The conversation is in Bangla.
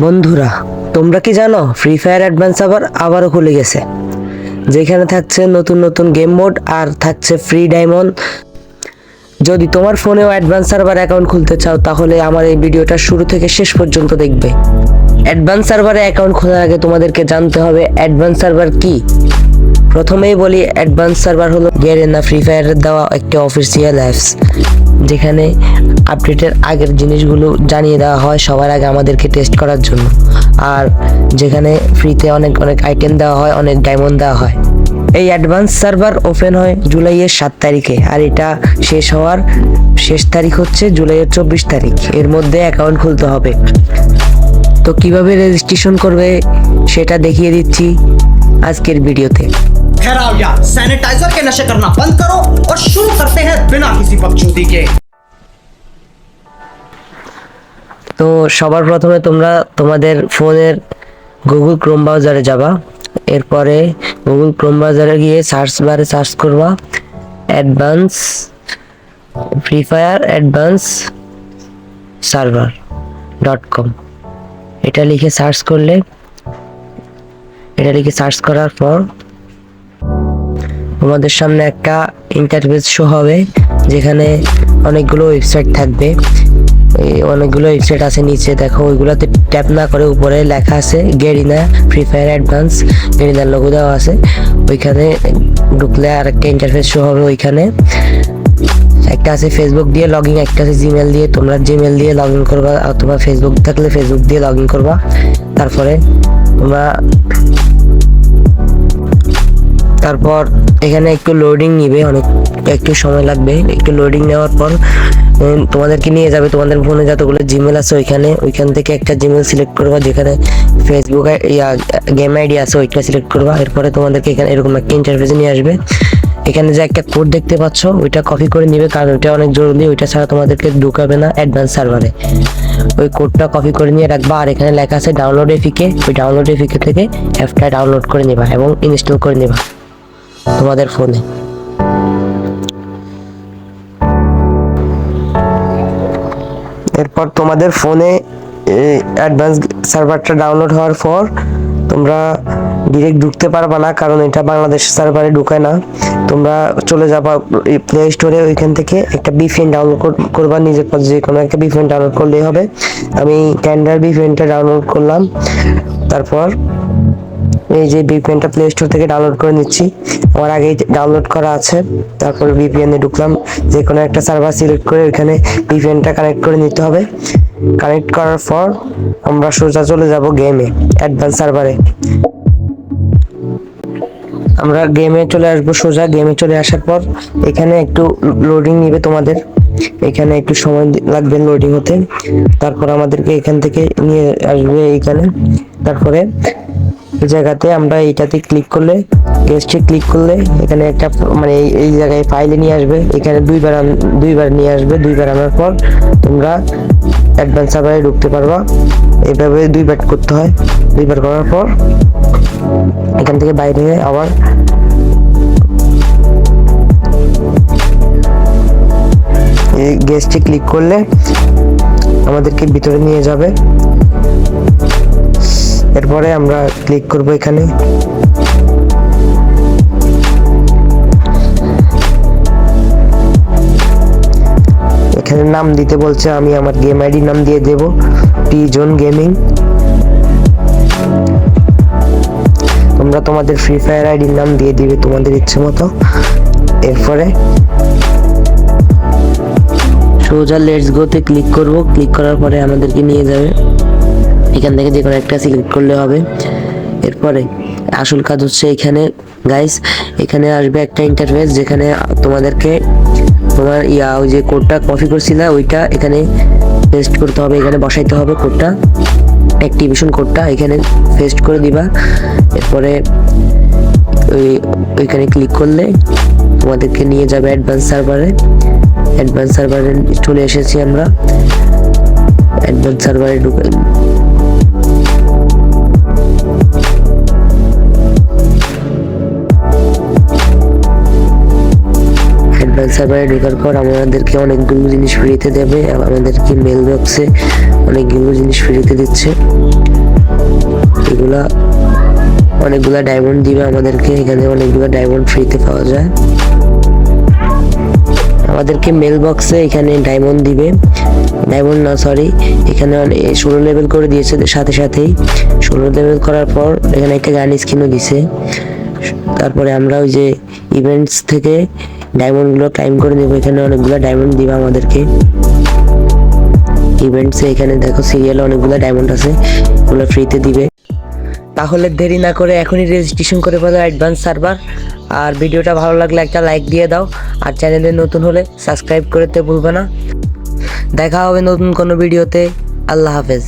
বন্ধুরা, তোমরা কি জানো ফ্রি ফায়ার অ্যাডভান্স আবারও খুলে গেছে, যেখানে থাকছে নতুন নতুন গেম মোড আর থাকছে ফ্রি ডায়মন্ড। যদি তোমার ফোনেও অ্যাডভান্স সার্ভার অ্যাকাউন্ট খুলতে চাও তাহলে আমার এই ভিডিওটা শুরু থেকে শেষ পর্যন্ত দেখবে। অ্যাডভান্স সার্ভারে অ্যাকাউন্ট খোলার আগে তোমাদেরকে জানতে হবে অ্যাডভান্স সার্ভার কি। প্রথমেই বলি, অ্যাডভান্স সার্ভার হলো গেরিনা ফ্রি ফায়ারের দেওয়া একটি অফিসিয়াল অ্যাপস, যেখানে আপডেটের আগের জিনিসগুলো জানিয়ে দেওয়া হয় সবার আগে আমাদেরকে টেস্ট করার জন্য, আর যেখানে ফ্রিতে অনেক অনেক আইটেম দেওয়া হয়, অনেক ডায়মন্ড দেওয়া হয়। এই অ্যাডভান্স সার্ভার ওপেন হয় জুলাইয়ের 7 তারিখে, আর এটা শেষ হওয়ার শেষ তারিখ হচ্ছে জুলাইয়ের 24 তারিখ। এর মধ্যে অ্যাকাউন্ট খুলতে হবে। তো কিভাবে রেজিস্ট্রেশন করবে সেটা দেখিয়ে দিচ্ছি আজকের ভিডিওতে। ठहराओ यार, सैनिटाइजर के नशे करना बंद करो और शुरू करते हैं बिना किसी बकचोदी के। তো সবার প্রথমে তোমরা তোমাদের ফোনের গুগল ক্রোম ব্রাউজারে যাবা। এরপরে গুগল ক্রোম ব্রাউজারে গিয়ে সার্চ বারে সার্চ করবা অ্যাডভান্স ফ্রি ফায়ার অ্যাডভান্স সার্ভার.com। এটা লিখে সার্চ করার পর তোমাদের সামনে একটা ইন্টারফেস শো হবে, যেখানে অনেকগুলো ওয়েবসাইট থাকবে। অনেকগুলো ওয়েবসাইট আছে নিচে, দেখো ওইগুলোতে ট্যাপ না করে উপরে লেখা আছে গেরিনা ফ্রি ফায়ার অ্যাডভান্স, গেরিনার লোগো দেওয়া আছে। ওইখানে ঢুকলে আর একটা ইন্টারফেস শো হবে। ওইখানে একটা আছে ফেসবুক দিয়ে লগ ইন, একটা আছে জিমেল দিয়ে। তোমরা জিমেল দিয়ে লগ ইন করবা, অথবা ফেসবুক থাকলে ফেসবুক দিয়ে লগ ইন করবা। তারপর এখানে একটু লোডিং নিবে, একটু সময় লাগবে। একটু লোডিং নেওয়ার পর তোমাদেরকে নিয়ে যাবে তোমাদের ফোনে যতগুলো জিমেল আছে ওইখান থেকে একটা জিমেল সিলেক্ট করবা, যেখানে ফেসবুক গেম আইডি আছে ওইটা সিলেক্ট করবা। এরপরে তোমাদেরকে এখানে এরকম একটা ইন্টারফেসে নিয়ে আসবে। এখানে যে একটা কোড দেখতে পাচ্ছ ওইটা কপি করে নিবে, কারণ ওইটা অনেক জরুরি। ওইটা ছাড়া তোমাদেরকে ঢুকাবে না অ্যাডভান্স সার্ভারে। ওই কোডটা কপি করে নিয়ে রাখবা। আর এখানে লেখা আছে ডাউনলোড এপিকে, ওই ডাউনলোড এপিকে থেকে অ্যাপটা ডাউনলোড করে নিবা এবং ইনস্টল করে নিবা তোমাদের ফোনে। এরপর তোমাদের ফোনে অ্যাডভান্স সার্ভারটা ডাউনলোড হওয়ার পর তোমরা ডিরেক্ট ঢুকতে পারবা না, কারণ এটা বাংলাদেশ সার্ভারে ঢুকায় না। তোমরা চলে যাবা প্লে স্টোরে, ওইখান থেকে একটা ভিপিএন ডাউনলোড করবা। নিজের যে কোনো একটা ভিপিএন ডাউনলোড করলেই হবে। আমি ক্যান্ডার ভিপিএনটা ডাউনলোড করলাম। তারপর এই যে ভিপিএনটা প্লে স্টোর থেকে ডাউনলোড করে নিচ্ছি, আমার আগেই ডাউনলোড করা আছে। তারপর ভিপিএনে ঢুকলাম, যে কোনো একটা সার্ভার সিলেক্ট করে ওইখানে ভিপিএনটা কানেক্ট করে নিতে হবে। কানেক্ট করার পর আমরা সোজা চলে যাব গেমে, অ্যাডভান্স সার্ভারে। আমরা গেমে চলে আসবো। সোজা গেমে চলে আসার পর এখানে একটু লোডিং নিবে তোমাদের, এখানে একটু সময় লাগবে লোডিং হতে। তারপর আমাদেরকে এখান থেকে নিয়ে আসবে এইখানে। তারপরে এই জায়গাতে আমরা এইটাতে ক্লিক করলে, গেস্টে ক্লিক করলে এখানে একটা মানে এই জায়গায় ফাইলে নিয়ে আসবে। এখানে দুইবার নিয়ে আসবে। দুইবার আনার পর তোমরা অ্যাডভান্স সার্ভারে ঢুকতে পারবা। এইভাবে দুইবার করতে হয়। দুইবার করার পর এখান থেকে বাইরে আবার এই গেস্টে ক্লিক করলে আমাদেরকে ভিতরে নিয়ে যাবে। এরপরে আমরা ক্লিক করব এখানে। এখানে নাম দিতে বলছে, আমি আমার গেম আইডি নাম দিয়ে দেব টি-জোন গেমিং। তোমরা তোমাদের ফ্রি ফায়ার আইডির নাম দিয়ে দিবে তোমাদের ইচ্ছে মতো। এরপরে সোজা লেটস গোতে ক্লিক করব। ক্লিক করার পরে আমাদেরকে নিয়ে যাবে, এখান থেকে যে কোনো একটা সিলেক্ট করলে হবে। এরপরে আসল কাজ হচ্ছে এখানে গাইস, এখানে আসবে একটা ইন্টারফেস, যেখানে তোমাদেরকে তোমার ওই যে কোডটা কপি করছিলা ওইটা এখানে পেস্ট করতে হবে, এখানে বসাইতে হবে কোডটা, অ্যাক্টিভেশন কোডটা এখানে পেস্ট করে দিবা। এরপরে ওইখানে ক্লিক করলে তোমাদেরকে নিয়ে যাবে অ্যাডভান্স সার্ভারে। অ্যাডভান্স সার্ভারে চলে এসেছি আমরা। অ্যাডভান্স সার্ভারে সার্ভারে ঢোকার পর আমাদেরকে অনেকগুলো জিনিস ফ্রিতে দেবে। আমাদেরকে মেল বক্সে অনেকগুলো জিনিস ফ্রিতে দিচ্ছে। এগুলা অনেকগুলা ডায়মন্ড দিবে আমাদেরকে, এখানে অনেকগুলো ডায়মন্ড ফ্রিতে পাওয়া যায়। আমাদেরকে মেল বক্সে এখানে ডায়মন্ড দিবে, ডায়মন্ড না সরি, এখানে 16 লেভেল করে দিয়েছে সাথে সাথেই। 16 লেভেল করার পর এখানে একটা গান স্কিনও দিছে। তারপরে আমরা ওই যে ইভেন্টস থেকে ডায়মন্ডগুলো ক্লাইম করে নেবো, এখানে অনেকগুলো ডায়মন্ড দিবে আমাদেরকে ইভেন্টসে। এখানে দেখো সিরিয়ালে অনেকগুলো ডায়মন্ড আছে, ওগুলো ফ্রিতে দিবে। তাহলে দেরি না করে এখনই রেজিস্ট্রেশন করে ফেলো অ্যাডভান্স সার্ভার। আর ভিডিওটা ভালো লাগলে একটা লাইক দিয়ে দাও, আর চ্যানেলে নতুন হলে সাবস্ক্রাইব করতে ভুলবে না। দেখা হবে নতুন কোনো ভিডিওতে। আল্লাহ হাফেজ।